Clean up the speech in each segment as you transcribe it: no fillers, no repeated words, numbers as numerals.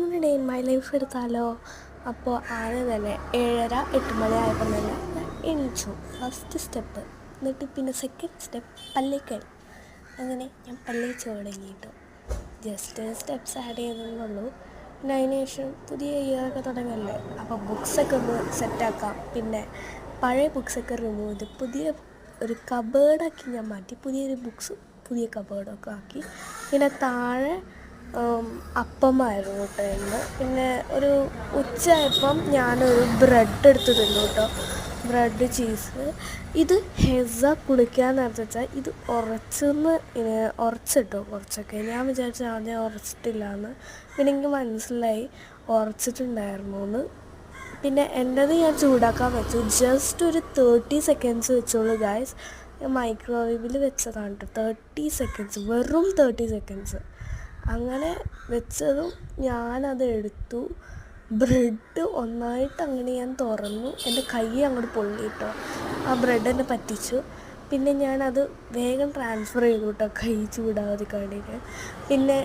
നമ്മുടെ day in my life എടുത്താലോ. അപ്പോൾ ആദ്യം തന്നെ 7:30-8 മണിയായപ്പോൾ തന്നെ ഞാൻ എണീച്ചു. First step. എന്നിട്ട് പിന്നെ സെക്കൻഡ് സ്റ്റെപ്പ് പല്ലിക്കൽ. അങ്ങനെ ഞാൻ പല്ലിച്ച് തുടങ്ങിയിട്ടു. ജസ്റ്റ് സ്റ്റെപ്സ് ആഡ് ചെയ്യുന്നുള്ളൂ. പിന്നെ അതിന് ശേഷം പുതിയ ഇയറൊക്കെ തുടങ്ങല്ലേ, അപ്പോൾ ബുക്സൊക്കെ ഒന്ന് സെറ്റാക്കാം. പിന്നെ പഴയ ബുക്സൊക്കെ റിമൂവ് ചെയ്ത് പുതിയ ഒരു കബേർഡാക്കി ഞാൻ മാറ്റി. പുതിയൊരു ബുക്സ് പുതിയ കബേർഡൊക്കെ ആക്കി. പിന്നെ താഴെ അപ്പമായിരുന്നു കേട്ടോ ഇന്ന്. പിന്നെ ഒരു ഉച്ചയായപ്പം ഞാനൊരു ബ്രെഡ് എടുത്ത് തിന്നു കേട്ടോ. Bread cheese. ഇത് ഹെസ കുളിക്കാൻ നേരത്തെ വെച്ചാൽ ഇത് ഉറച്ചിട്ടോ കുറച്ചൊക്കെ. ഞാൻ വിചാരിച്ച ആദ്യം ഉറച്ചിട്ടില്ല എന്ന്. പിന്നെ എനിക്ക് മനസ്സിലായി ഉറച്ചിട്ടുണ്ടായിരുന്നു എന്ന്. പിന്നെ എൻ്റേത് ഞാൻ ചൂടാക്കാൻ വെച്ചു. ജസ്റ്റ് ഒരു 30 സെക്കൻഡ്സ് വെച്ചോളൂ ഗായ്സ്. ഞാൻ മൈക്രോവേവിൽ വെച്ചതാണ് കേട്ടോ. 30 സെക്കൻഡ്സ്, വെറും 30 സെക്കൻഡ്സ്. അങ്ങനെ വെച്ചതും ഞാനത് എടുത്തു. ബ്രെഡ് ഒന്നായിട്ട് അങ്ങനെ ഞാൻ തുറന്നു. എൻ്റെ കൈ അങ്ങോട്ട് പൊള്ളിയിട്ടോ. ആ ബ്രെഡ് എന്നെ പറ്റിച്ചു. പിന്നെ ഞാനത് വേഗം ട്രാൻസ്ഫർ ചെയ്തു കേട്ടോ, കൈ ചൂടാവാതിരിക്കാണ്ടിരിക്കാൻ. പിന്നെ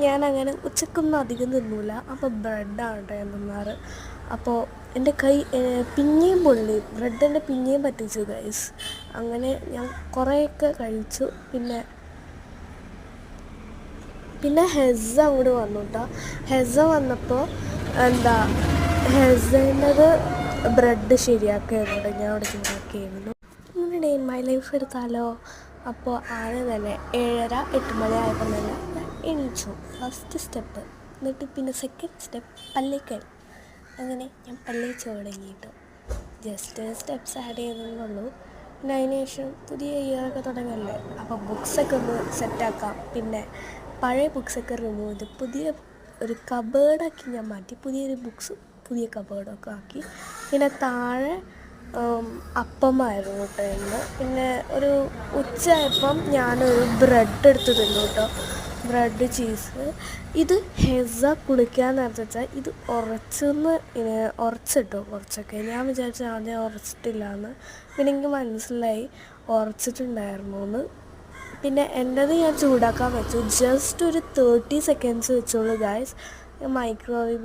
ഞാനങ്ങനെ ഉച്ചക്കൊന്നും അധികം തിന്നില്ല. അപ്പോൾ ബ്രെഡാണ് കേട്ടോ ഞാൻ തിന്നാറ്. അപ്പോൾ എൻ്റെ കൈ പിന്നെയും പൊള്ളി. ബ്രെഡ് എന്നെ പിന്നെയും പറ്റിച്ചു ഗൈസ്. അങ്ങനെ ഞാൻ കുറേയൊക്കെ കഴിച്ചു. പിന്നെ ഹെസ അങ്ങോട്ട് വന്നു കേട്ടോ. ഹെസ വന്നപ്പോൾ ഹെസേൻ്റെത് ബ്രെഡ് ശരിയാക്കിയായിരുന്നു. ഞാൻ അവിടെ ചൂടാക്കിയായിരുന്നു. നമ്മുടെ ഡേ ഇൻ മൈ ലൈഫ് എടുത്താലോ. അപ്പോൾ ആദ്യം തന്നെ 7:30-8 മണിയായപ്പോൾ തന്നെ ഞാൻ എണീച്ചു. First step. എന്നിട്ട് പിന്നെ സെക്കൻഡ് സ്റ്റെപ്പ് പല്ലിക്കൽ. അങ്ങനെ ഞാൻ പല്ലിച്ച് തുടങ്ങിയിട്ടു. ജസ്റ്റ് സ്റ്റെപ്സ് ആഡ് ചെയ്യുന്നുള്ളൂ. പിന്നെ അതിന് ശേഷം പുതിയ ഇയറൊക്കെ തുടങ്ങല്ലേ, അപ്പോൾ ബുക്സൊക്കെ ഒന്ന് സെറ്റാക്കാം. പിന്നെ പഴയ ബുക്സൊക്കെ റിമൂവ് ചെയ്ത് പുതിയ ഒരു കബേർഡാക്കി ഞാൻ മാറ്റി. പുതിയൊരു ബുക്സ് പുതിയ കബേർഡൊക്കെ ആക്കി. പിന്നെ താഴെ അപ്പമായിരുന്നു കേട്ടോ ഇന്ന്. പിന്നെ ഒരു ഉച്ചയായപ്പം ഞാനൊരു ബ്രെഡ് എടുത്ത് തിന്നു കേട്ടോ. Bread cheese. ഇത് ഹെസ കുളിക്കാൻ നേരത്തെ വെച്ചാൽ ഇത് ഉറച്ചിട്ടോ കുറച്ചൊക്കെ. ഞാൻ വിചാരിച്ച ആദ്യം ഉറച്ചിട്ടില്ല എന്ന്. പിന്നെ എനിക്ക് മനസ്സിലായി ഉറച്ചിട്ടുണ്ടായിരുന്നു എന്ന്. പിന്നെ എൻ്റേത് ഞാൻ ചൂടാക്കാൻ വെച്ചു. ജസ്റ്റ് ഒരു 30 സെക്കൻഡ്സ് വെച്ചോളൂ ഗായ്സ്. ഞാൻ മൈക്രോവേവ്